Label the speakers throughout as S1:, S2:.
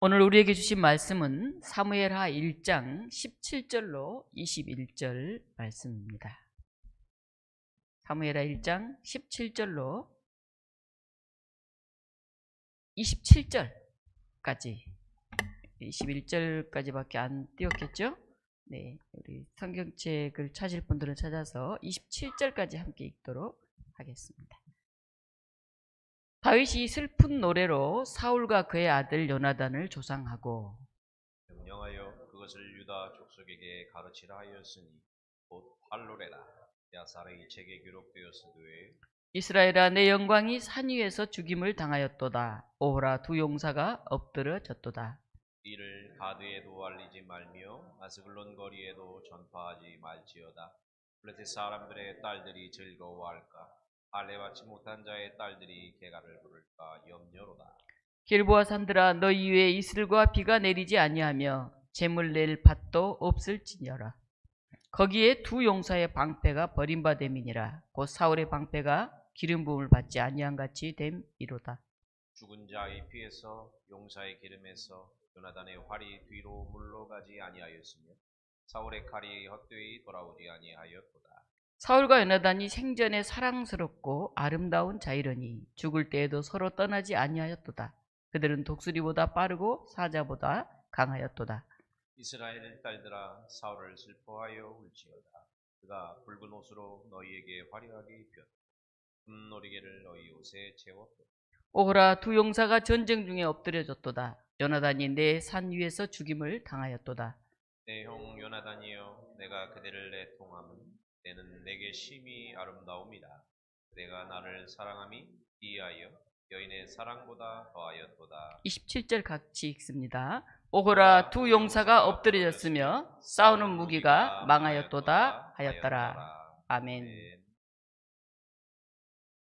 S1: 오늘 우리에게 주신 말씀은 사무엘하 1장 17절로 21절 말씀입니다. 사무엘하 1장 17절로 27절까지 21절까지밖에 안 띄웠겠죠? 네, 우리 성경책을 찾을 분들은 찾아서 27절까지 함께 읽도록 하겠습니다. 다윗이 슬픈 노래로 사울과 그의 아들 요나단을 조상하고
S2: 명령하여 그것을 유다 족속에게 가르치라 하였으니 곧 할로레라. 야사의 책에 기록되었으되
S1: 이스라엘아 내 영광이 산 위에서 죽임을 당하였도다. 오호라 두 용사가 엎드러졌도다.
S2: 이를 가드에도 알리지 말며 아스글론 거리에도 전파하지 말지어다. 블레셋 사람들의 딸들이 즐거워할까? 할례받지 못한 자의 딸들이 개가를 부를까 염려로다.
S1: 길보아 산들아 너희 위에 이슬과 비가 내리지 아니하며 재물 낼 밭도 없을지니라. 거기에 두 용사의 방패가 버림받음이니라. 곧 사울의 방패가 기름 부음을 받지 아니한 같이 됨이로다.
S2: 죽은 자의 피에서 용사의 기름에서 요나단의 활이 뒤로 물러가지 아니하였으며 사울의 칼이 헛되이 돌아오지 아니하였도다.
S1: 사울과 요나단이 생전에 사랑스럽고 아름다운 자이러니 죽을 때에도 서로 떠나지 아니하였도다. 그들은 독수리보다 빠르고 사자보다 강하였도다.
S2: 이스라엘 딸들아 사울을 슬퍼하여 울지어다. 그가 붉은 옷으로 너희에게 화려하게 입혔고 금노리개를 너희 옷에 채웠도다.
S1: 오호라 두 용사가 전쟁 중에 엎드려졌도다. 요나단이 내 산 위에서 죽임을 당하였도다.
S2: 내 형 요나단이여 내가 그대를 내통함은 내는 내게 심히 아름다움이다. 내가 나를 사랑함이 이하여 여인의 사랑보다 더하였도다.
S1: 27절 같이 읽습니다. 오호라 두 용사가 엎드려졌으며 싸우는 무기가 망하였도다 하였더라. 아멘.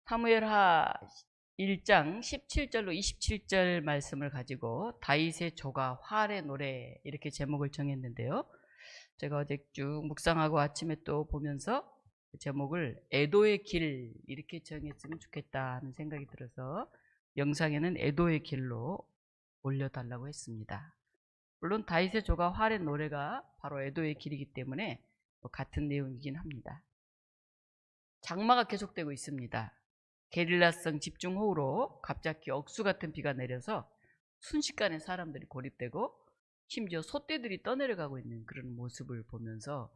S1: 사무엘하 1장 17절로 27절 말씀을 가지고 다윗의 조가 활의 노래 이렇게 제목을 정했는데요. 제가 어제 쭉 묵상하고 아침에 또 보면서 제목을 애도의 길 이렇게 정했으면 좋겠다는 생각이 들어서 영상에는 애도의 길로 올려달라고 했습니다. 물론 다윗의 조가 활의 노래가 바로 애도의 길이기 때문에 같은 내용이긴 합니다. 장마가 계속되고 있습니다. 게릴라성 집중호우로 갑자기 억수 같은 비가 내려서 순식간에 사람들이 고립되고 심지어 소떼들이 떠내려가고 있는 그런 모습을 보면서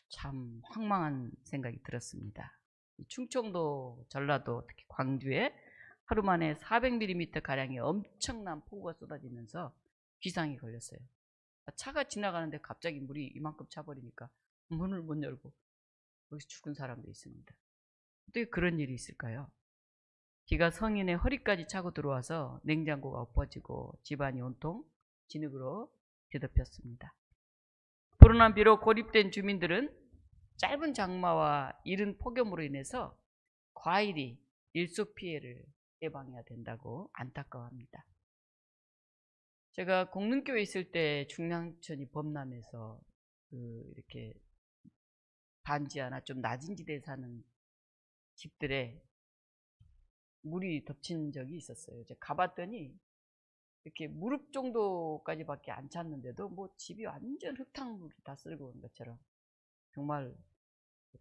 S1: 참 황망한 생각이 들었습니다. 충청도, 전라도, 특히 광주에 하루 만에 400mm 가량의 엄청난 폭우가 쏟아지면서 비상이 걸렸어요. 차가 지나가는데 갑자기 물이 이만큼 차버리니까 문을 못 열고 여기서 죽은 사람도 있습니다. 어떻게 그런 일이 있을까요? 비가 성인의 허리까지 차고 들어와서 냉장고가 엎어지고 집안이 온통 진흙으로 뒤덮였습니다. 불어난 비로 고립된 주민들은 짧은 장마와 이른 폭염으로 인해서 과일이 일속 피해를 예방해야 된다고 안타까워합니다. 제가 공릉교에 있을 때 중랑천이 범람해서 이렇게 반지 하나 좀 낮은 지대에 사는 집들에 물이 덮친 적이 있었어요. 이제 가봤더니 이렇게 무릎 정도까지밖에 안 찼는데도 뭐 집이 완전 흙탕물이 다 쓸고 온 것처럼 정말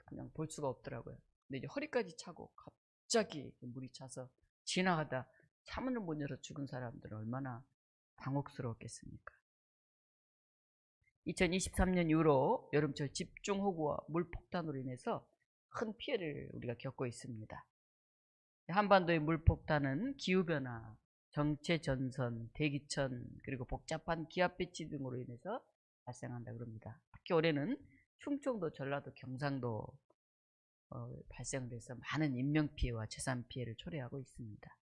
S1: 그냥 볼 수가 없더라고요. 근데 이제 허리까지 차고 갑자기 물이 차서 지나가다 차문을 못 열어 죽은 사람들은 얼마나 당혹스러웠겠습니까? 2023년 이후로 여름철 집중호우와 물폭탄으로 인해서 큰 피해를 우리가 겪고 있습니다. 한반도의 물폭탄은 기후변화, 정체전선, 대기천, 그리고 복잡한 기압배치 등으로 인해서 발생한다 그럽니다. 특히 올해는 충청도, 전라도, 경상도 발생을 해서 많은 인명피해와 재산피해를 초래하고 있습니다.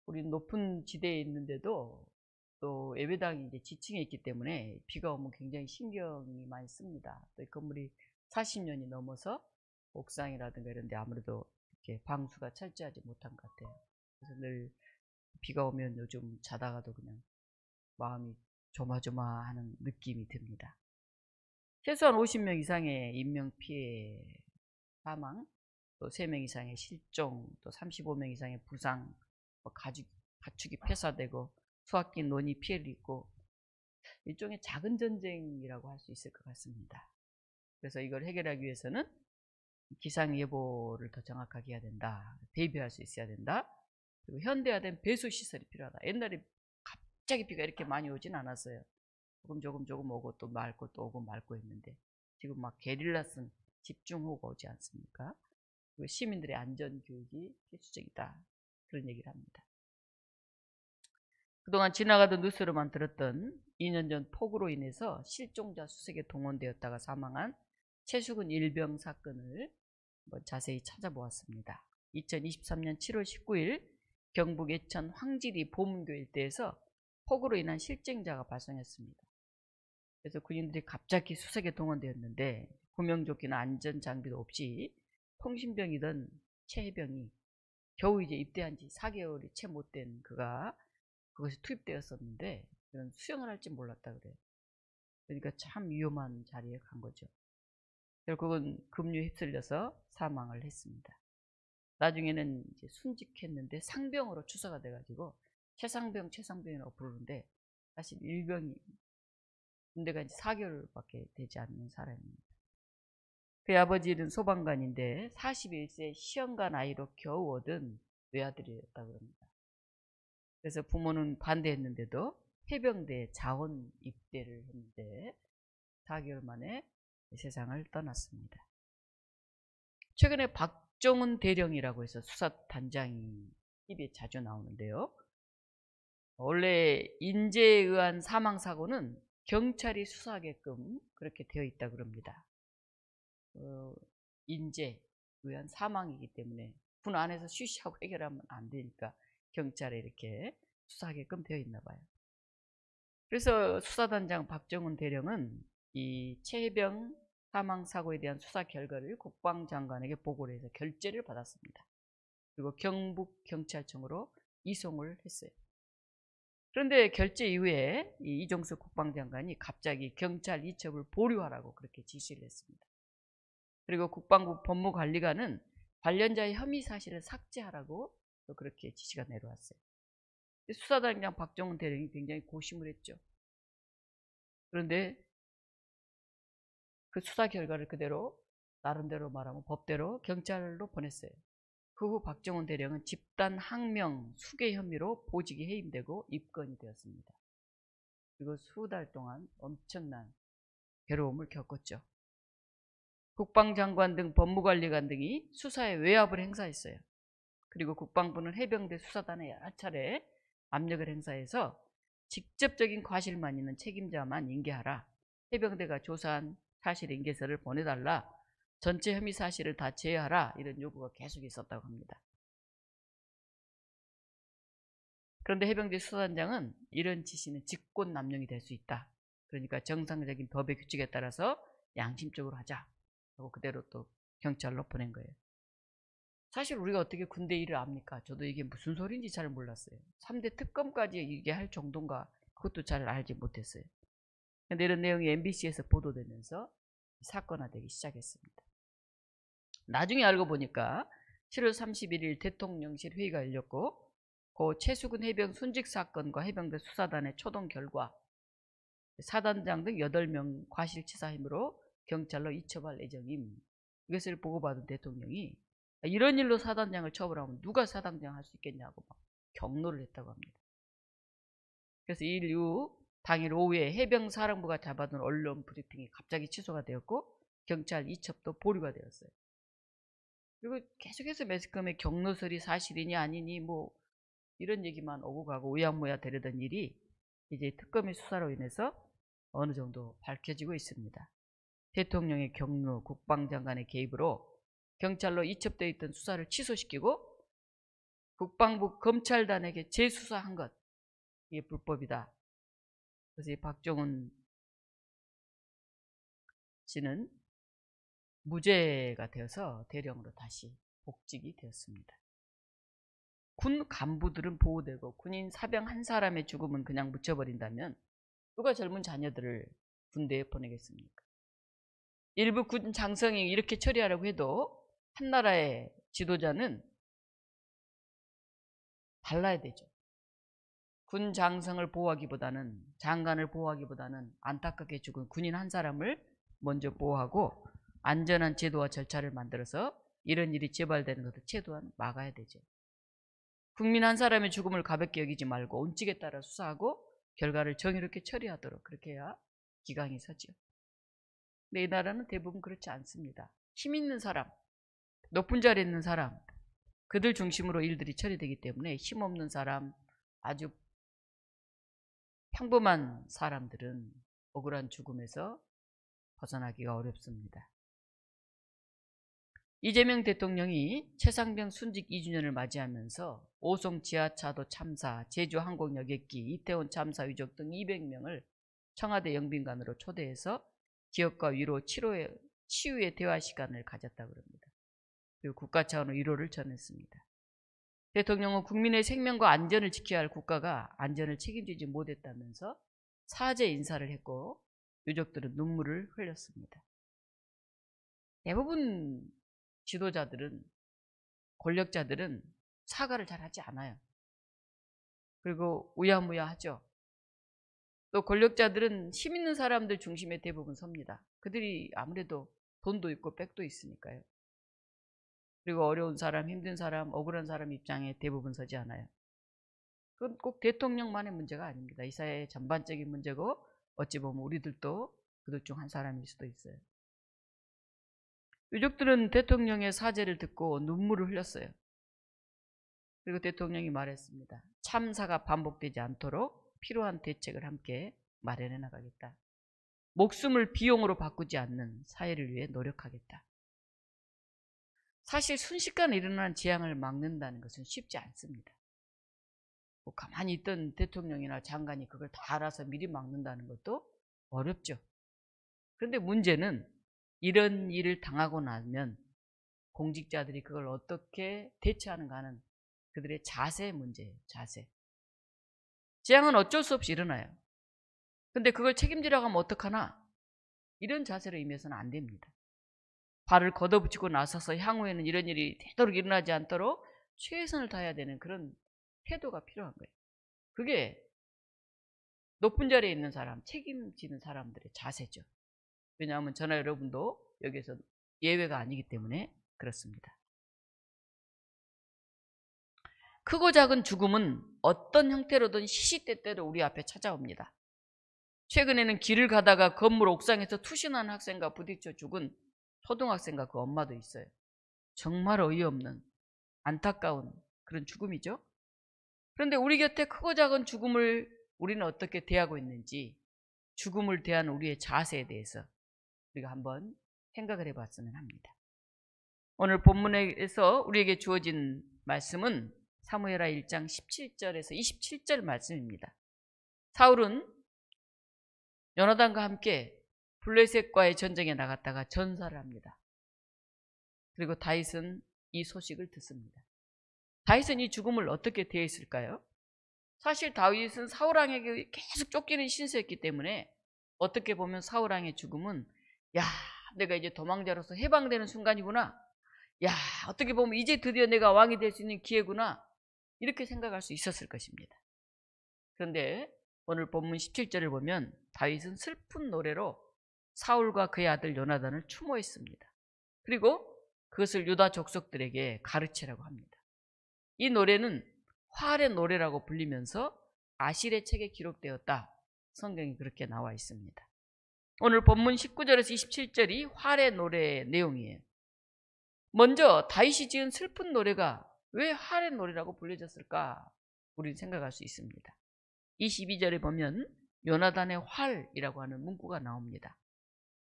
S1: 우리 높은 지대에 있는데도 또 예배당이 이제 지층에 있기 때문에 비가 오면 굉장히 신경이 많이 씁니다. 또 건물이 40년이 넘어서 옥상이라든가 이런 데 아무래도 이렇게 방수가 철저하지 못한 것 같아요. 그래서 늘 비가 오면 요즘 자다가도 그냥 마음이 조마조마하는 느낌이 듭니다. 최소한 50명 이상의 인명피해 사망, 또 3명 이상의 실종, 또 35명 이상의 부상, 가축이 폐사되고 수확기 논이 피해를 입고 일종의 작은 전쟁이라고 할 수 있을 것 같습니다. 그래서 이걸 해결하기 위해서는 기상예보를 더 정확하게 해야 된다. 대비할 수 있어야 된다. 그리고 현대화된 배수시설이 필요하다. 옛날에 갑자기 비가 이렇게 많이 오진 않았어요. 조금 오고 또 맑고 또 오고 맑고 했는데 지금 막 게릴라성 집중호우가 오지 않습니까? 그리고 시민들의 안전교육이 필수적이다. 그런 얘기를 합니다. 그동안 지나가던 뉴스로만 들었던 2년 전 폭우로 인해서 실종자 수색에 동원되었다가 사망한 최수근 일병 사건을 한번 자세히 찾아보았습니다. 2023년 7월 19일 경북 예천 황지리 보문교 일대에서 폭우로 인한 실종자가 발생했습니다. 그래서 군인들이 갑자기 수색에 동원되었는데 구명조끼나 안전장비도 없이 통신병이던 최 해병이 겨우 이제 입대한 지 4개월이 채 못 된 그가 그것이 투입되었었는데 그런 수영을 할 줄 몰랐다 그래요. 그러니까 참 위험한 자리에 간 거죠. 결국은 급류에 휩쓸려서 사망을 했습니다. 나중에는 이제 순직했는데 상병으로 추사가 돼가지고 최상병이라고 부르는데 사실 일병이 군대가 이제 4개월밖에 되지 않는 사람입니다. 그의 아버지는 소방관인데 41세 시험관 아이로 겨우 얻은 외아들이었다고 합니다. 그래서 부모는 반대했는데도 해병대에 자원 입대를 했는데 4개월 만에 세상을 떠났습니다. 최근에 박정훈 대령이라고 해서 수사단장이 TV에 자주 나오는데요. 원래 인재에 의한 사망사고는 경찰이 수사하게끔 그렇게 되어 있다고 합니다. 인재에 의한 사망이기 때문에 군 안에서 쉬쉬하고 해결하면 안 되니까 경찰에 이렇게 수사하게끔 되어 있나 봐요. 그래서 수사단장 박정훈 대령은 이 최해병 사망사고에 대한 수사 결과를 국방장관에게 보고를 해서 결재를 받았습니다. 그리고 경북경찰청으로 이송을 했어요. 그런데 결재 이후에 이종석 국방장관이 갑자기 경찰 이첩을 보류하라고 그렇게 지시를 했습니다. 그리고 국방부 법무관리관은 관련자의 혐의 사실을 삭제하라고 또 그렇게 지시가 내려왔어요. 수사단장 박정훈 대령이 굉장히 고심을 했죠. 그런데 그 수사 결과를 그대로 나름대로 말하면 법대로 경찰로 보냈어요. 그 후 박정훈 대령은 집단 항명 수괴 혐의로 보직에 해임되고 입건이 되었습니다. 그리고 수달 동안 엄청난 괴로움을 겪었죠. 국방장관 등 법무관리관 등이 수사에 외압을 행사했어요. 그리고 국방부는 해병대 수사단에 여러 차례 압력을 행사해서 직접적인 과실만 있는 책임자만 인계하라. 해병대가 조사한 사실 인계서를 보내달라. 전체 혐의 사실을 다 제외하라. 이런 요구가 계속 있었다고 합니다. 그런데 해병대 수사단장은 이런 지시는 직권남용이 될 수 있다. 그러니까 정상적인 법의 규칙에 따라서 양심적으로 하자. 하고 그대로 또 경찰로 보낸 거예요. 사실 우리가 어떻게 군대 일을 압니까? 저도 이게 무슨 소리인지 잘 몰랐어요. 3대 특검까지 이게 할 정도인가 그것도 잘 알지 못했어요. 그런데 이런 내용이 MBC에서 보도되면서 사건화되기 시작했습니다. 나중에 알고 보니까 7월 31일 대통령실 회의가 열렸고 그 최수근 해병 순직 사건과 해병대 수사단의 초동 결과 사단장 등 8명 과실치사 혐의로 경찰로 이첩할 예정임. 이것을 보고받은 대통령이 이런 일로 사단장을 처벌하면 누가 사단장 할 수 있겠냐고 막 경로를 했다고 합니다. 그래서 이 이후 당일 오후에 해병사령부가 잡아둔 언론 브리핑이 갑자기 취소가 되었고 경찰 이첩도 보류가 되었어요. 그리고 계속해서 매스컴에 경로설이 사실이니 아니니 뭐 이런 얘기만 오고 가고 우야무야 되려던 일이 이제 특검의 수사로 인해서 어느 정도 밝혀지고 있습니다. 대통령의 경로, 국방장관의 개입으로 경찰로 이첩되어 있던 수사를 취소시키고 국방부 검찰단에게 재수사한 것, 이게 불법이다. 그래서 이 박정훈 씨는 무죄가 되어서 대령으로 다시 복직이 되었습니다. 군 간부들은 보호되고 군인 사병 한 사람의 죽음은 그냥 묻혀버린다면 누가 젊은 자녀들을 군대에 보내겠습니까? 일부 군 장성이 이렇게 처리하려고 해도 한 나라의 지도자는 달라야 되죠. 군 장성을 보호하기보다는, 장관을 보호하기보다는 안타깝게 죽은 군인 한 사람을 먼저 보호하고 안전한 제도와 절차를 만들어서 이런 일이 재발되는 것을 최대한 막아야 되죠. 국민 한 사람의 죽음을 가볍게 여기지 말고 원칙에 따라 수사하고 결과를 정의롭게 처리하도록 그렇게 해야 기강이 서죠. 근데 이 나라는 대부분 그렇지 않습니다. 힘 있는 사람, 높은 자리에 있는 사람, 그들 중심으로 일들이 처리되기 때문에 힘없는 사람, 아주 평범한 사람들은 억울한 죽음에서 벗어나기가 어렵습니다. 이재명 대통령이 최상병 순직 2주년을 맞이하면서 오송 지하차도 참사, 제주 항공 여객기, 이태원 참사 유족 등 200명을 청와대 영빈관으로 초대해서 기억과 위로, 치유의 대화 시간을 가졌다고 합니다. 그리고 국가 차원의 위로를 전했습니다. 대통령은 국민의 생명과 안전을 지켜야 할 국가가 안전을 책임지지 못했다면서 사죄 인사를 했고 유족들은 눈물을 흘렸습니다. 대부분 지도자들은, 권력자들은 사과를 잘 하지 않아요. 그리고 우야무야하죠. 또 권력자들은 힘 있는 사람들 중심에 대부분 섭니다. 그들이 아무래도 돈도 있고 백도 있으니까요. 그리고 어려운 사람, 힘든 사람, 억울한 사람 입장에 대부분 서지 않아요. 그건 꼭 대통령만의 문제가 아닙니다. 이 사회의 전반적인 문제고 어찌 보면 우리들도 그들 중 한 사람일 수도 있어요. 유족들은 대통령의 사죄를 듣고 눈물을 흘렸어요. 그리고 대통령이 말했습니다. 참사가 반복되지 않도록 필요한 대책을 함께 마련해 나가겠다. 목숨을 비용으로 바꾸지 않는 사회를 위해 노력하겠다. 사실 순식간에 일어나는 재앙을 막는다는 것은 쉽지 않습니다. 뭐 가만히 있던 대통령이나 장관이 그걸 다 알아서 미리 막는다는 것도 어렵죠. 그런데 문제는 이런 일을 당하고 나면 공직자들이 그걸 어떻게 대처하는가 하는 그들의 자세의 문제예요. 자세. 재앙은 어쩔 수 없이 일어나요. 근데 그걸 책임지라고 하면 어떡하나? 이런 자세로 임해서는 안 됩니다. 발을 걷어붙이고 나서서 향후에는 이런 일이 되도록 일어나지 않도록 최선을 다해야 되는 그런 태도가 필요한 거예요. 그게 높은 자리에 있는 사람, 책임지는 사람들의 자세죠. 왜냐하면 저나 여러분도 여기서 예외가 아니기 때문에 그렇습니다. 크고 작은 죽음은 어떤 형태로든 시시때때로 우리 앞에 찾아옵니다. 최근에는 길을 가다가 건물 옥상에서 투신한 학생과 부딪혀 죽은 초등학생과 그 엄마도 있어요. 정말 어이없는 안타까운 그런 죽음이죠. 그런데 우리 곁에 크고 작은 죽음을 우리는 어떻게 대하고 있는지, 죽음을 대하는 우리의 자세에 대해서 우리가 한번 생각을 해봤으면 합니다. 오늘 본문에서 우리에게 주어진 말씀은 사무엘하 1장 17절에서 27절 말씀입니다. 사울은 요나단과 함께 블레셋과의 전쟁에 나갔다가 전사를 합니다. 그리고 다윗은 이 소식을 듣습니다. 다윗은 이 죽음을 어떻게 대했을까요? 사실 다윗은 사울왕에게 계속 쫓기는 신세였기 때문에 어떻게 보면 사울왕의 죽음은 야, 내가 이제 도망자로서 해방되는 순간이구나. 야, 어떻게 보면 이제 드디어 내가 왕이 될 수 있는 기회구나. 이렇게 생각할 수 있었을 것입니다. 그런데 오늘 본문 17절을 보면 다윗은 슬픈 노래로 사울과 그의 아들 요나단을 추모했습니다. 그리고 그것을 유다 족속들에게 가르치라고 합니다. 이 노래는 활의 노래라고 불리면서 아실의 책에 기록되었다. 성경이 그렇게 나와 있습니다. 오늘 본문 19절에서 27절이 활의 노래의 내용이에요. 먼저 다윗이 지은 슬픈 노래가 왜 활의 노래라고 불려졌을까? 우리는 생각할 수 있습니다. 22절에 보면 요나단의 활이라고 하는 문구가 나옵니다.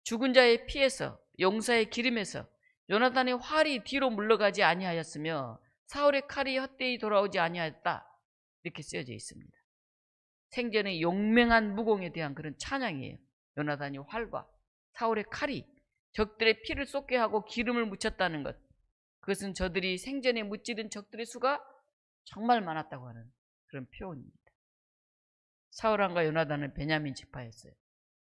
S1: 죽은 자의 피에서, 용사의 기름에서 요나단의 활이 뒤로 물러가지 아니하였으며 사울의 칼이 헛되이 돌아오지 아니하였다. 이렇게 쓰여져 있습니다. 생전의 용맹한 무공에 대한 그런 찬양이에요. 요나단이 활과 사울의 칼이 적들의 피를 쏟게 하고 기름을 묻혔다는 것, 그것은 저들이 생전에 무찌른 적들의 수가 정말 많았다고 하는 그런 표현입니다. 사울왕과 요나단은 베냐민 지파였어요.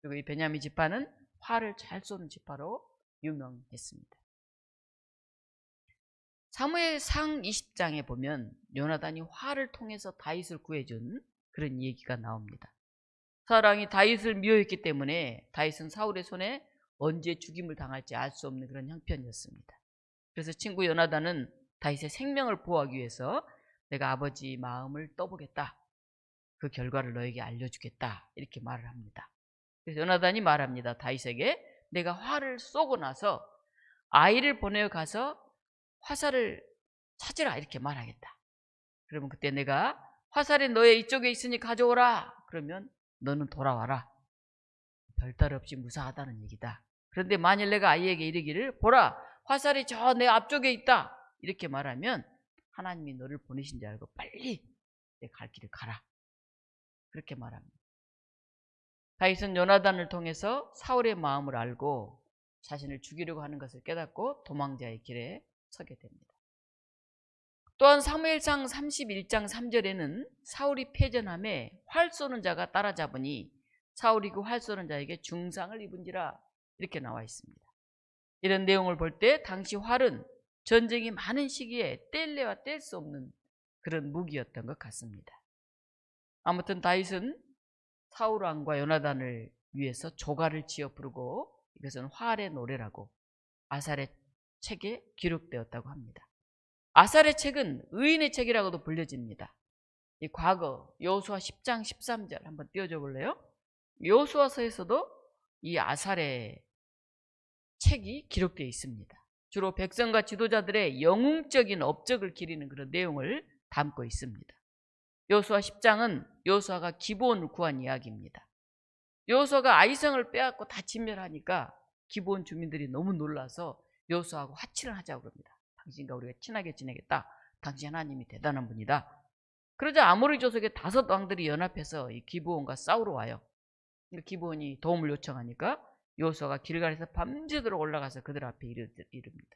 S1: 그리고 이 베냐민 지파는 활을 잘 쏘는 지파로 유명했습니다. 사무엘상 20장에 보면 요나단이 활을 통해서 다윗을 구해준 그런 얘기가 나옵니다. 사울 왕이 다윗을 미워했기 때문에 다윗은 사울의 손에 언제 죽임을 당할지 알 수 없는 그런 형편이었습니다. 그래서 친구 요나단은 다윗의 생명을 보호하기 위해서 내가 아버지 마음을 떠보겠다. 그 결과를 너에게 알려주겠다. 이렇게 말을 합니다. 그래서 요나단이 말합니다. 다윗에게 내가 활을 쏘고 나서 아이를 보내어 가서 화살을 찾으라 이렇게 말하겠다. 그러면 그때 내가 화살이 너의 이쪽에 있으니 가져오라. 그러면 너는 돌아와라. 별탈 없이 무사하다는 얘기다. 그런데 만일 내가 아이에게 이르기를 보라 화살이 저 내 앞쪽에 있다. 이렇게 말하면 하나님이 너를 보내신 줄 알고 빨리 내 갈 길을 가라. 그렇게 말합니다. 다윗은 요나단을 통해서 사울의 마음을 알고 자신을 죽이려고 하는 것을 깨닫고 도망자의 길에 서게 됩니다. 또한 사무엘상 31장 3절에는 사울이 패전함에 활 쏘는 자가 따라잡으니 사울이 그 활 쏘는 자에게 중상을 입은지라 이렇게 나와 있습니다. 이런 내용을 볼 때 당시 활은 전쟁이 많은 시기에 뗄래야 뗄 수 없는 그런 무기였던 것 같습니다. 아무튼 다윗은 사울 왕과 요나단을 위해서 조가를 지어 부르고 이것은 활의 노래라고 아살의 책에 기록되었다고 합니다. 아살의 책은 의인의 책이라고도 불려집니다. 이 과거 여호수아 10장 13절 한번 띄워줘 볼래요? 여호수아서에서도 이 아살의 책이 기록되어 있습니다. 주로 백성과 지도자들의 영웅적인 업적을 기리는 그런 내용을 담고 있습니다. 여호수아 10장은 여호수아가 기브온을 구한 이야기입니다. 여호수아가 아이성을 빼앗고 다 진멸하니까 기브온 주민들이 너무 놀라서 여호수아하고 화친을 하자고 합니다. 당신과 우리가 친하게 지내겠다. 당신 하나님이 대단한 분이다. 그러자 아모리 족속의 5 왕들이 연합해서 이 기브온과 싸우러 와요. 기브온이 도움을 요청하니까 여호수아가 길갈에서 밤새도록 올라가서 그들 앞에 이릅니다.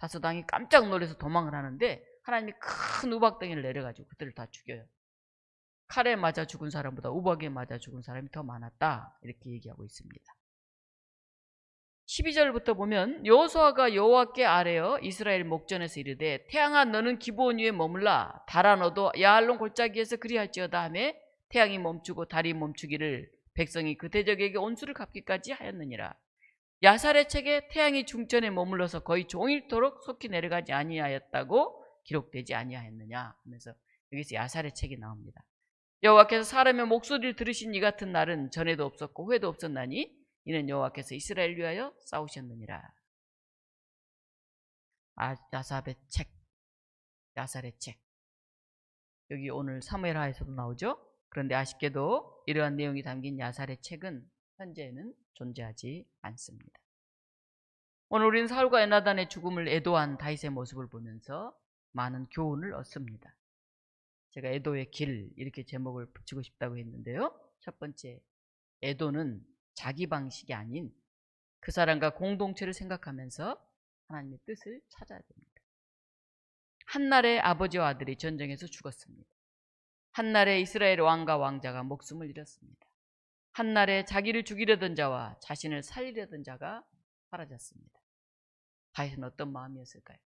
S1: 5 왕이 깜짝 놀라서 도망을 하는데 하나님이 큰 우박덩이를 내려가지고 그들을 다 죽여요. 칼에 맞아 죽은 사람보다 우박에 맞아 죽은 사람이 더 많았다. 이렇게 얘기하고 있습니다. 12절부터 보면 여호수아가 여호와께 아뢰어 이스라엘 목전에서 이르되 태양아 너는 기브온 위에 머물라 달아 너도 야알론 골짜기에서 그리할지어다 하며 태양이 멈추고 달이 멈추기를 백성이 그 대적에게 온수를 갚기까지 하였느니라. 야살의 책에 태양이 중천에 머물러서 거의 종일토록 속히 내려가지 아니하였다고 기록되지 아니하였느냐 하면서 여기서 야살의 책이 나옵니다. 여호와께서 사람의 목소리를 들으신 이 같은 날은 전에도 없었고 후에도 없었나니 이는 여호와께서 이스라엘을 위하여 싸우셨느니라. 야살의 책, 야살의 책. 여기 오늘 사무엘하에서도 나오죠. 그런데 아쉽게도 이러한 내용이 담긴 야살의 책은 현재는 존재하지 않습니다. 오늘 우리는 사울과 요나단의 죽음을 애도한 다윗의 모습을 보면서 많은 교훈을 얻습니다. 제가 애도의 길 이렇게 제목을 붙이고 싶다고 했는데요. 첫 번째, 애도는 자기 방식이 아닌 그 사람과 공동체를 생각하면서 하나님의 뜻을 찾아야 됩니다. 한날에 아버지와 아들이 전쟁에서 죽었습니다. 한날에 이스라엘 왕과 왕자가 목숨을 잃었습니다. 한날에 자기를 죽이려던 자와 자신을 살리려던 자가 사라졌습니다. 다윗은 어떤 마음이었을까요?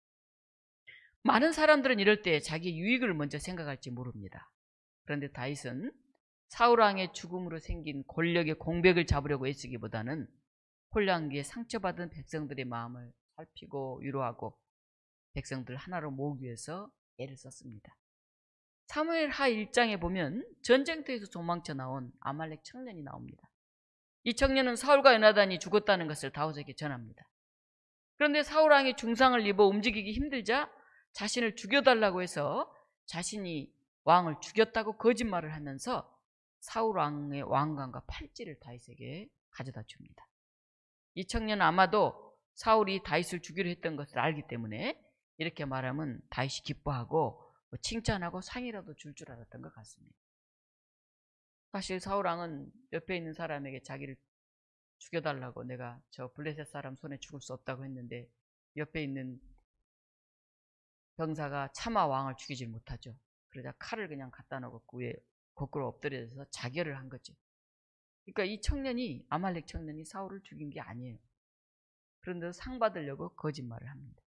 S1: 많은 사람들은 이럴 때 자기 유익을 먼저 생각할지 모릅니다. 그런데 다윗은 사울왕의 죽음으로 생긴 권력의 공백을 잡으려고 애쓰기보다는 혼란기에 상처받은 백성들의 마음을 살피고 위로하고 백성들 하나로 모으기 위해서 애를 썼습니다. 사무엘하 1장에 보면 전쟁터에서 도망쳐 나온 아말렉 청년이 나옵니다. 이 청년은 사울과 요나단이 죽었다는 것을 다윗에게 전합니다. 그런데 사울왕이 중상을 입어 움직이기 힘들자 자신을 죽여달라고 해서 자신이 왕을 죽였다고 거짓말을 하면서 사울왕의 왕관과 팔찌를 다윗에게 가져다 줍니다. 이 청년은 아마도 사울이 다윗을 죽이려 했던 것을 알기 때문에 이렇게 말하면 다윗이 기뻐하고 칭찬하고 상이라도 줄 알았던 것 같습니다. 사실 사울왕은 옆에 있는 사람에게 자기를 죽여달라고 내가 저 블레셋 사람 손에 죽을 수 없다고 했는데 옆에 있는 병사가 차마 왕을 죽이질 못하죠. 그러자 칼을 그냥 갖다 놓고 그 위에 거꾸로 엎드려서 자결을 한 거죠. 그러니까 이 청년이 아말렉 청년이 사울을 죽인 게 아니에요. 그런데 상 받으려고 거짓말을 합니다.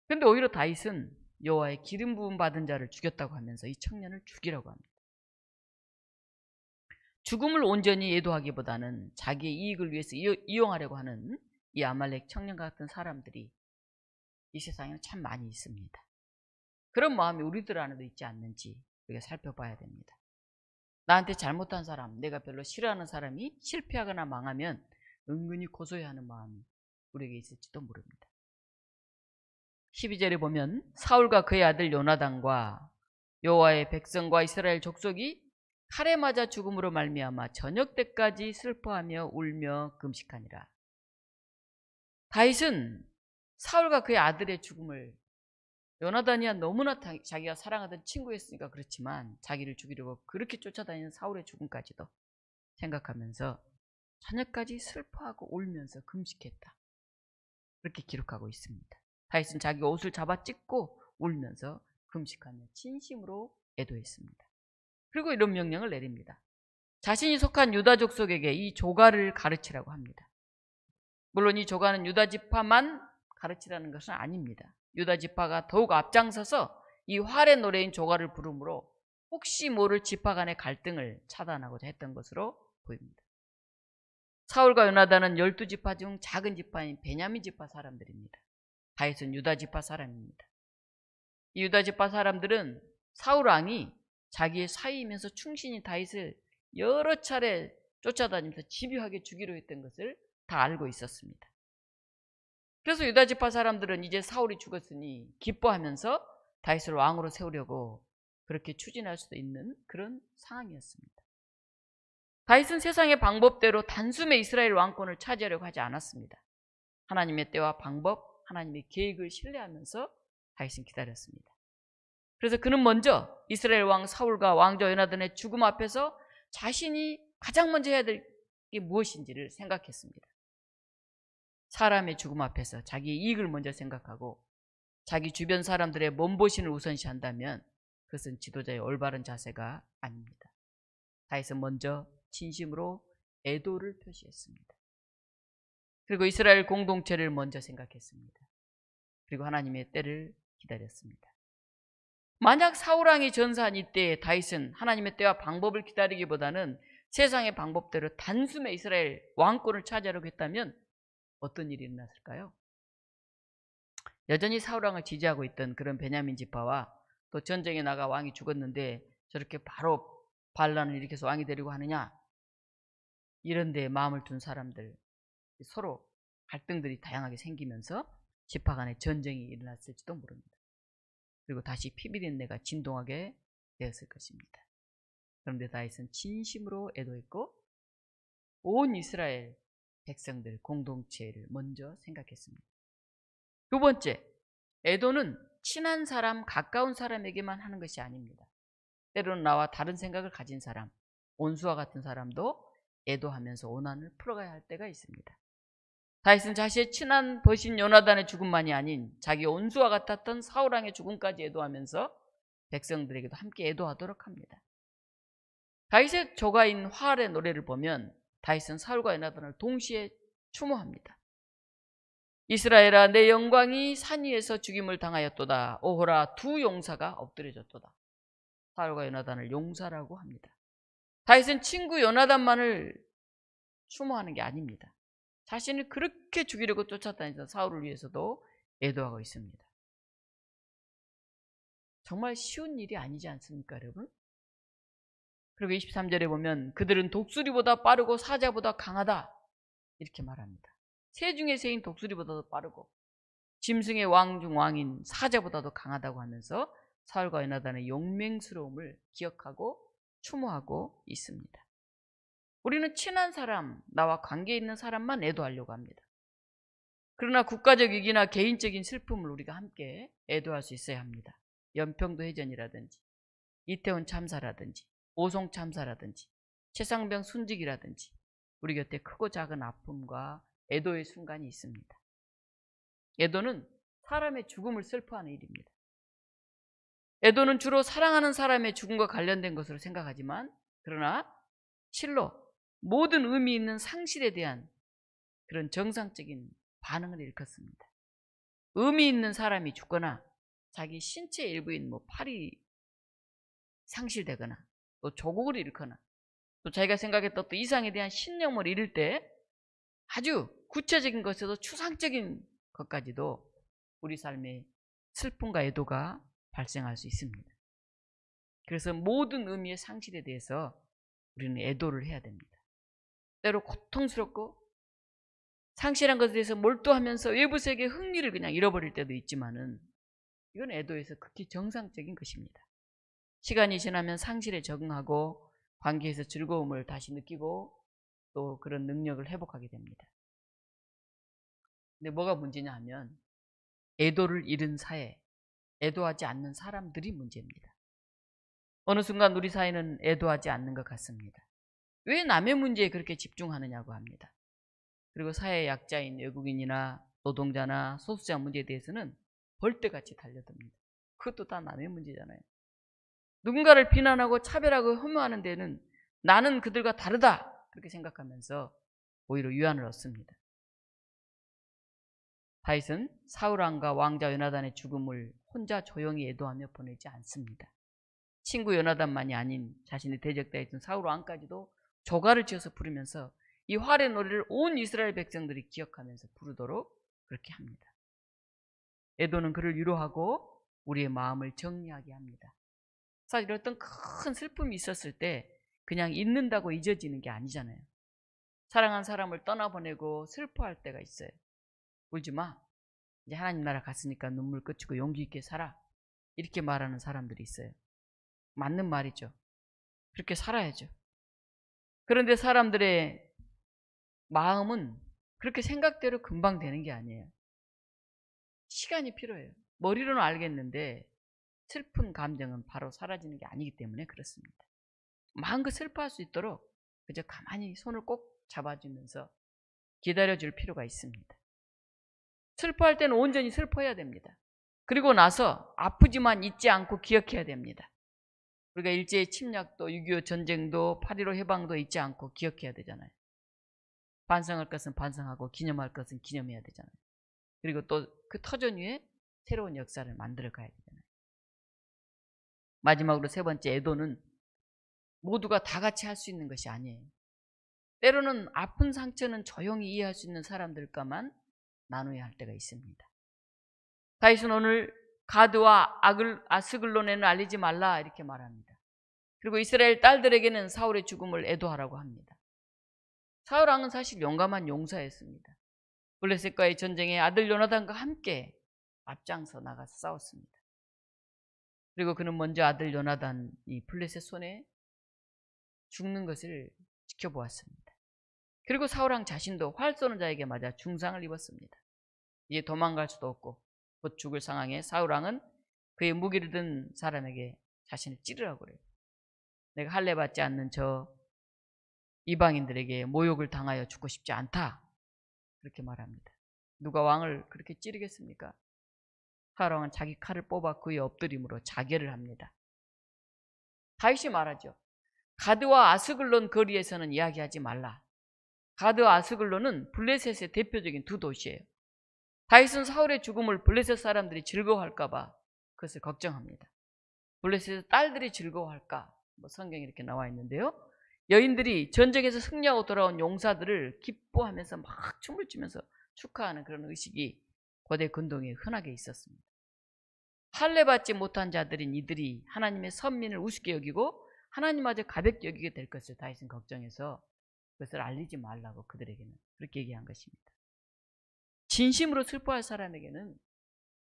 S1: 그런데 오히려 다윗은 여호와의 기름 부음 받은 자를 죽였다고 하면서 이 청년을 죽이라고 합니다. 죽음을 온전히 애도하기보다는 자기의 이익을 위해서 이용하려고 하는 이 아말렉 청년과 같은 사람들이 이 세상에는 참 많이 있습니다. 그런 마음이 우리들 안에도 있지 않는지 우리가 살펴봐야 됩니다. 나한테 잘못한 사람, 내가 별로 싫어하는 사람이 실패하거나 망하면 은근히 고소해하는 마음이 우리에게 있을지도 모릅니다. 12절에 보면 사울과 그의 아들 요나단과 여호와의 백성과 이스라엘 족속이 칼에 맞아 죽음으로 말미암아 저녁 때까지 슬퍼하며 울며 금식하니라. 다윗은 사울과 그의 아들의 죽음을, 요나단이야 너무나 자기가 사랑하던 친구였으니까 그렇지만 자기를 죽이려고 그렇게 쫓아다니는 사울의 죽음까지도 생각하면서 저녁까지 슬퍼하고 울면서 금식했다. 그렇게 기록하고 있습니다. 다윗은 자기 옷을 잡아 찢고 울면서 금식하며 진심으로 애도했습니다. 그리고 이런 명령을 내립니다. 자신이 속한 유다 족속에게 이 조가를 가르치라고 합니다. 물론 이 조가는 유다 지파만 가르치라는 것은 아닙니다. 유다 지파가 더욱 앞장서서 이 활의 노래인 조가를 부르므로 혹시 모를 지파 간의 갈등을 차단하고자 했던 것으로 보입니다. 사울과 요나단은 12지파 중 작은 지파인 베냐민 지파 사람들입니다. 다윗은 유다 지파 사람입니다. 이 유다 지파 사람들은 사울 왕이 자기의 사위이면서 충신인 다윗을 여러 차례 쫓아다니면서 집요하게 죽이려 했던 것을 다 알고 있었습니다. 그래서 유다 지파 사람들은 이제 사울이 죽었으니 기뻐하면서 다윗을 왕으로 세우려고 그렇게 추진할 수도 있는 그런 상황이었습니다. 다윗은 세상의 방법대로 단숨에 이스라엘 왕권을 차지하려고 하지 않았습니다. 하나님의 때와 방법, 하나님의 계획을 신뢰하면서 다윗은 기다렸습니다. 그래서 그는 먼저 이스라엘 왕 사울과 왕자 요나단의 죽음 앞에서 자신이 가장 먼저 해야 될 게 무엇인지를 생각했습니다. 사람의 죽음 앞에서 자기의 이익을 먼저 생각하고 자기 주변 사람들의 몸보신을 우선시한다면 그것은 지도자의 올바른 자세가 아닙니다. 다윗은 먼저 진심으로 애도를 표시했습니다. 그리고 이스라엘 공동체를 먼저 생각했습니다. 그리고 하나님의 때를 기다렸습니다. 만약 사울왕이 전사한 이때에 다윗은 하나님의 때와 방법을 기다리기보다는 세상의 방법대로 단숨에 이스라엘 왕권을 차지하려고 했다면 어떤 일이 일어났을까요? 여전히 사울왕을 지지하고 있던 그런 베냐민 지파와 또 전쟁에 나가 왕이 죽었는데 저렇게 바로 반란을 일으켜서 왕이 되려고 하느냐, 이런 데에 마음을 둔 사람들, 서로 갈등들이 다양하게 생기면서 지파 간의 전쟁이 일어났을지도 모릅니다. 그리고 다시 피비린내가 진동하게 되었을 것입니다. 그런데 다윗은 진심으로 애도했고 온 이스라엘 백성들 공동체를 먼저 생각했습니다. 두 번째, 애도는 친한 사람, 가까운 사람에게만 하는 것이 아닙니다. 때로는 나와 다른 생각을 가진 사람, 온수와 같은 사람도 애도하면서 원한을 풀어가야 할 때가 있습니다. 다윗은 자신의 친한 벗인 요나단의 죽음만이 아닌 자기 온수와 같았던 사울왕의 죽음까지 애도하면서 백성들에게도 함께 애도하도록 합니다. 다윗의 조가인 활의 노래를 보면 다윗은 사울과 요나단을 동시에 추모합니다. 이스라엘아, 내 영광이 산 위에서 죽임을 당하였도다. 오호라, 두 용사가 엎드려졌도다. 사울과 요나단을 용사라고 합니다. 다윗은 친구 요나단만을 추모하는 게 아닙니다. 자신을 그렇게 죽이려고 쫓아다니던 사울을 위해서도 애도하고 있습니다. 정말 쉬운 일이 아니지 않습니까, 여러분? 그리고 23절에 보면 그들은 독수리보다 빠르고 사자보다 강하다 이렇게 말합니다. 새 중에 새인 독수리보다도 빠르고 짐승의 왕 중 왕인 사자보다도 강하다고 하면서 사울과 요나단의 용맹스러움을 기억하고 추모하고 있습니다. 우리는 친한 사람, 나와 관계 있는 사람만 애도하려고 합니다. 그러나 국가적 위기나 개인적인 슬픔을 우리가 함께 애도할 수 있어야 합니다. 연평도 해전이라든지 이태원 참사라든지 오송 참사라든지 최상병 순직이라든지 우리 곁에 크고 작은 아픔과 애도의 순간이 있습니다. 애도는 사람의 죽음을 슬퍼하는 일입니다. 애도는 주로 사랑하는 사람의 죽음과 관련된 것으로 생각하지만 그러나 실로 모든 의미 있는 상실에 대한 그런 정상적인 반응을 일컫습니다. 의미 있는 사람이 죽거나 자기 신체 일부인 팔이 상실되거나 또 조국을 잃거나 또 자기가 생각했던 또 이상에 대한 신념을 잃을 때 아주 구체적인 것에도 추상적인 것까지도 우리 삶에 슬픔과 애도가 발생할 수 있습니다. 그래서 모든 의미의 상실에 대해서 우리는 애도를 해야 됩니다. 때로 고통스럽고 상실한 것에 대해서 몰두하면서 외부 세계의 흥미를 그냥 잃어버릴 때도 있지만은 이건 애도에서 극히 정상적인 것입니다. 시간이 지나면 상실에 적응하고 관계에서 즐거움을 다시 느끼고 또 그런 능력을 회복하게 됩니다. 근데 뭐가 문제냐 하면 애도를 잃은 사회, 애도하지 않는 사람들이 문제입니다. 어느 순간 우리 사회는 애도하지 않는 것 같습니다. 왜 남의 문제에 그렇게 집중하느냐고 합니다. 그리고 사회의 약자인 외국인이나 노동자나 소수자 문제에 대해서는 벌떼같이 달려듭니다. 그것도 다 남의 문제잖아요. 누군가를 비난하고 차별하고 혐오하는 데는 나는 그들과 다르다 그렇게 생각하면서 오히려 위안을 얻습니다. 다윗은 사울 왕과 왕자 요나단의 죽음을 혼자 조용히 애도하며 보내지 않습니다. 친구 요나단만이 아닌 자신의 대적자에 있던 사울 왕까지도 조가를 지어서 부르면서 이 활의 노래를 온 이스라엘 백성들이 기억하면서 부르도록 그렇게 합니다. 애도는 그를 위로하고 우리의 마음을 정리하게 합니다. 사실 어떤 큰 슬픔이 있었을 때 그냥 잊는다고 잊어지는 게 아니잖아요. 사랑한 사람을 떠나보내고 슬퍼할 때가 있어요. 울지 마. 이제 하나님 나라 갔으니까 눈물 그치고 용기 있게 살아. 이렇게 말하는 사람들이 있어요. 맞는 말이죠. 그렇게 살아야죠. 그런데 사람들의 마음은 그렇게 생각대로 금방 되는 게 아니에요. 시간이 필요해요. 머리로는 알겠는데 슬픈 감정은 바로 사라지는 게 아니기 때문에 그렇습니다. 마음껏 슬퍼할 수 있도록 그저 가만히 손을 꼭 잡아주면서 기다려줄 필요가 있습니다. 슬퍼할 때는 온전히 슬퍼해야 됩니다. 그리고 나서 아프지만 잊지 않고 기억해야 됩니다. 우리가 일제의 침략도 6.25 전쟁도 8.15 해방도 잊지 않고 기억해야 되잖아요. 반성할 것은 반성하고 기념할 것은 기념해야 되잖아요. 그리고 또 그 터전 위에 새로운 역사를 만들어 가야 되잖아요. 마지막으로 세 번째, 애도는 모두가 다 같이 할 수 있는 것이 아니에요. 때로는 아픈 상처는 조용히 이해할 수 있는 사람들과만 나눠야 할 때가 있습니다. 다윗은 오늘 가드와 아스글론에는 알리지 말라 이렇게 말합니다. 그리고 이스라엘 딸들에게는 사울의 죽음을 애도하라고 합니다. 사울 왕은 사실 용감한 용사였습니다. 블레셋과의 전쟁에 아들 요나단과 함께 앞장서 나가서 싸웠습니다. 그리고 그는 먼저 아들 요나단이 블레셋 손에 죽는 것을 지켜보았습니다. 그리고 사울 왕 자신도 활 쏘는 자에게 맞아 중상을 입었습니다. 이제 도망갈 수도 없고 곧 죽을 상황에 사울 왕은 그의 무기를 든 사람에게 자신을 찌르라고 그래요. 내가 할례 받지 않는 저 이방인들에게 모욕을 당하여 죽고 싶지 않다. 그렇게 말합니다. 누가 왕을 그렇게 찌르겠습니까? 사울 왕은 자기 칼을 뽑아 그의 엎드림으로 자결을 합니다. 다윗이 말하죠. 가드와 아스글론 거리에서는 이야기하지 말라. 가드와 아스글론은 블레셋의 대표적인 두 도시예요. 다윗은 사울의 죽음을 블레셋 사람들이 즐거워할까 봐 그것을 걱정합니다. 블레셋의 딸들이 즐거워할까? 성경에 이렇게 나와 있는데요. 여인들이 전쟁에서 승리하고 돌아온 용사들을 기뻐하면서 막 춤을 추면서 축하하는 그런 의식이 고대 근동에 흔하게 있었습니다. 할례 받지 못한 자들인 이들이 하나님의 선민을 우습게 여기고 하나님마저 가볍게 여기게 될 것을 다윗은 걱정해서 그것을 알리지 말라고 그들에게는 그렇게 얘기한 것입니다. 진심으로 슬퍼할 사람에게는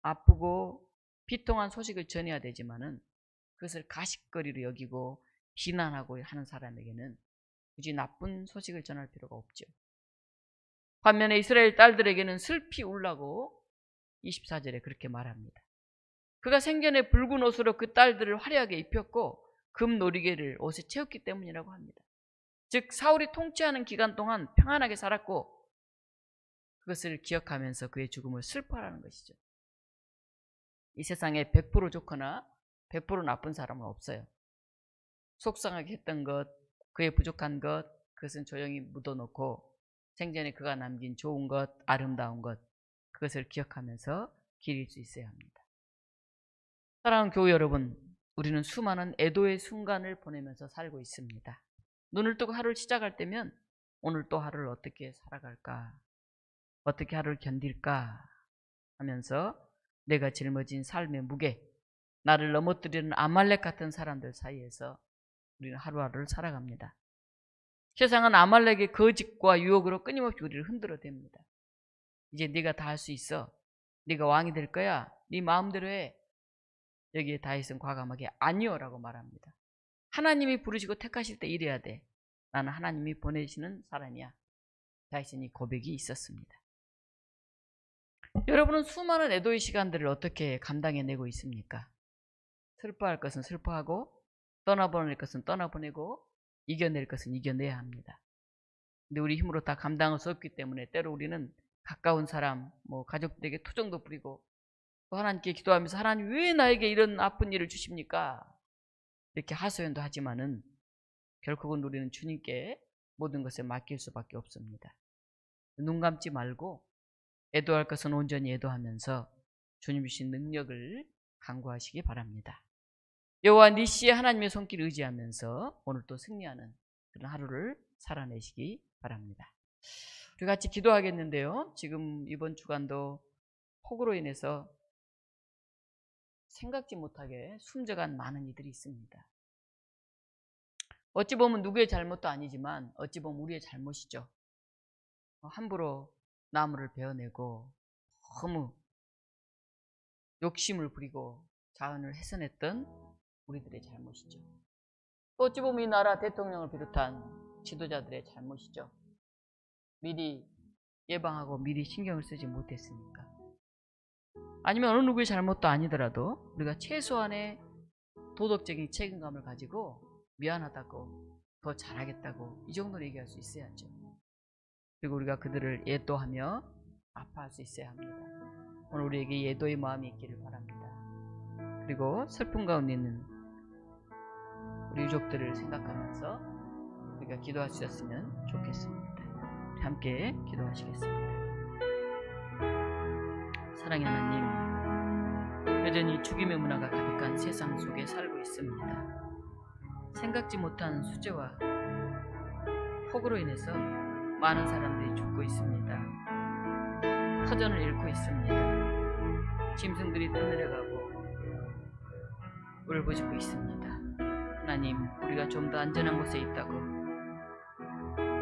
S1: 아프고 비통한 소식을 전해야 되지만은 그것을 가십거리로 여기고 비난하고 하는 사람에게는 굳이 나쁜 소식을 전할 필요가 없죠. 반면에 이스라엘 딸들에게는 슬피 울라고 24절에 그렇게 말합니다. 그가 생전에 붉은 옷으로 그 딸들을 화려하게 입혔고 금 놀이개를 옷에 채웠기 때문이라고 합니다. 즉 사울이 통치하는 기간 동안 평안하게 살았고 그것을 기억하면서 그의 죽음을 슬퍼하라는 것이죠. 이 세상에 100% 좋거나 100% 나쁜 사람은 없어요. 속상하게 했던 것, 그의 부족한 것, 그것은 조용히 묻어놓고 생전에 그가 남긴 좋은 것, 아름다운 것, 그것을 기억하면서 기릴 수 있어야 합니다. 사랑하는 교회 여러분, 우리는 수많은 애도의 순간을 보내면서 살고 있습니다. 눈을 뜨고 하루를 시작할 때면 오늘 또 하루를 어떻게 살아갈까, 어떻게 하루를 견딜까 하면서 내가 짊어진 삶의 무게, 나를 넘어뜨리는 아말렉 같은 사람들 사이에서 우리는 하루하루를 살아갑니다. 세상은 아말렉의 거짓과 유혹으로 끊임없이 우리를 흔들어댑니다. 이제 네가 다 할 수 있어. 네가 왕이 될 거야. 네 마음대로 해. 여기에 다윗은 과감하게 아니요라고 말합니다. 하나님이 부르시고 택하실 때 이래야 돼. 나는 하나님이 보내시는 사람이야. 다윗은 이 고백이 있었습니다. 여러분은 수많은 애도의 시간들을 어떻게 감당해내고 있습니까? 슬퍼할 것은 슬퍼하고 떠나보낼 것은 떠나보내고 이겨낼 것은 이겨내야 합니다. 근데 우리 힘으로 다 감당할 수 없기 때문에 때로 우리는 가까운 사람, 가족들에게 투정도 부리고 또 하나님께 기도하면서 하나님 왜 나에게 이런 아픈 일을 주십니까? 이렇게 하소연도 하지만은 결국은 우리는 주님께 모든 것을 맡길 수밖에 없습니다. 눈 감지 말고 애도할 것은 온전히 애도하면서 주님 주신 능력을 간구하시기 바랍니다. 여호와 니시의 하나님의 손길을 의지하면서 오늘 또 승리하는 그런 하루를 살아내시기 바랍니다. 우리 같이 기도하겠는데요. 지금 이번 주간도 폭우로 인해서 생각지 못하게 숨져간 많은 이들이 있습니다. 어찌 보면 누구의 잘못도 아니지만 어찌 보면 우리의 잘못이죠. 함부로 나무를 베어내고 너무 욕심을 부리고 자연을 훼손했던 우리들의 잘못이죠. 또 어찌 보면 이 나라 대통령을 비롯한 지도자들의 잘못이죠. 미리 예방하고 미리 신경을 쓰지 못했으니까. 아니면 어느 누구의 잘못도 아니더라도 우리가 최소한의 도덕적인 책임감을 가지고 미안하다고 더 잘하겠다고 이 정도로 얘기할 수 있어야죠. 그리고 우리가 그들을 예도하며 아파할 수 있어야 합니다. 오늘 우리에게 예도의 마음이 있기를 바랍니다. 그리고 슬픔 가운데 있는 우리 유족들을 생각하면서 우리가 기도할 수 있었으면 좋겠습니다. 함께 기도하시겠습니다. 사랑의 하나님, 여전히 죽임의 문화가 가득한 세상 속에 살고 있습니다. 생각지 못한 수재와 폭우로 인해서 많은 사람들이 죽고 있습니다. 터전을 잃고 있습니다. 짐승들이 떠내려가고 울부짖고 있습니다. 하나님, 우리가 좀 더 안전한 곳에 있다고,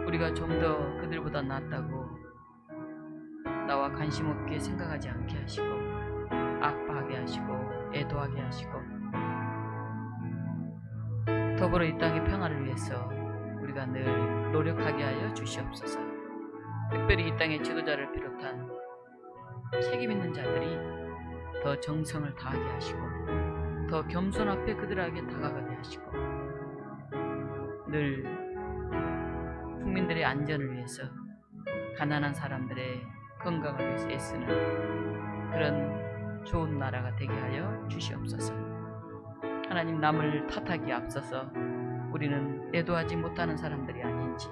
S1: 우리가 좀 더 그들보다 낫다고 나와 관심 없게 생각하지 않게 하시고 아파하게 하시고 애도하게 하시고 더불어 이 땅의 평화를 위해서 우리가 늘 노력하게 하여 주시옵소서. 특별히 이 땅의 지도자를 비롯한 책임 있는 자들이 더 정성을 다하게 하시고 더 겸손 앞에 그들에게 다가가게 하시고 늘 국민들의 안전을 위해서 가난한 사람들의 건강을 위해서 애쓰는 그런 좋은 나라가 되게 하여 주시옵소서. 하나님, 남을 탓하기에 앞서서 우리는 애도하지 못하는 사람들이 아닌지,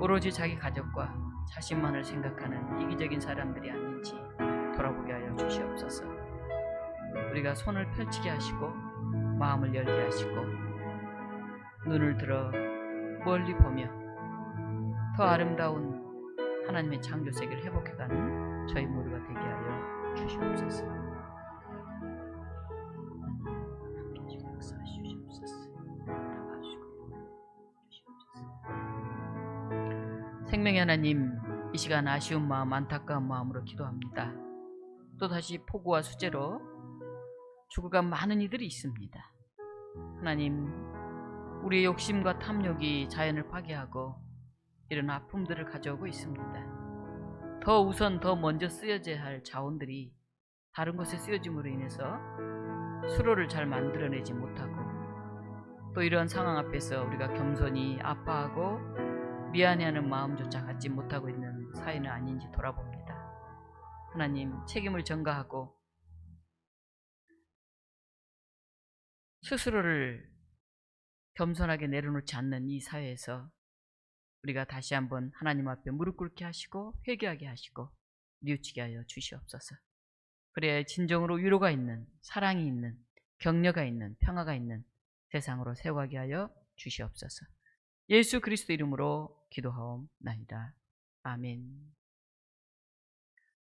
S1: 오로지 자기 가족과 자신만을 생각하는 이기적인 사람들이 아닌지 돌아보게 하여 주시옵소서. 우리가 손을 펼치게 하시고 마음을 열게 하시고 눈을 들어 멀리 보며 더 아름다운 하나님의 창조 세계를 회복해가는 저희 모두가 되게 하여 주시옵소서. 생명의 하나님, 이 시간 아쉬운 마음, 안타까운 마음으로 기도합니다. 또다시 폭우와 수재로 죽어간 많은 이들이 있습니다. 하나님, 우리의 욕심과 탐욕이 자연을 파괴하고 이런 아픔들을 가져오고 있습니다. 더 우선 더 먼저 쓰여져야 할 자원들이 다른 곳에 쓰여짐으로 인해서 수로를 잘 만들어내지 못하고 또 이런 상황 앞에서 우리가 겸손히 아파하고 미안해하는 마음조차 갖지 못하고 있는 사이는 아닌지 돌아봅니다. 하나님, 책임을 전가하고 스스로를 겸손하게 내려놓지 않는 이 사회에서 우리가 다시 한번 하나님 앞에 무릎 꿇게 하시고 회개하게 하시고 뉘우치게 하여 주시옵소서. 그래야 진정으로 위로가 있는, 사랑이 있는, 격려가 있는, 평화가 있는 세상으로 세워가게 하여 주시옵소서. 예수 그리스도 이름으로 기도하옵나이다. 아멘.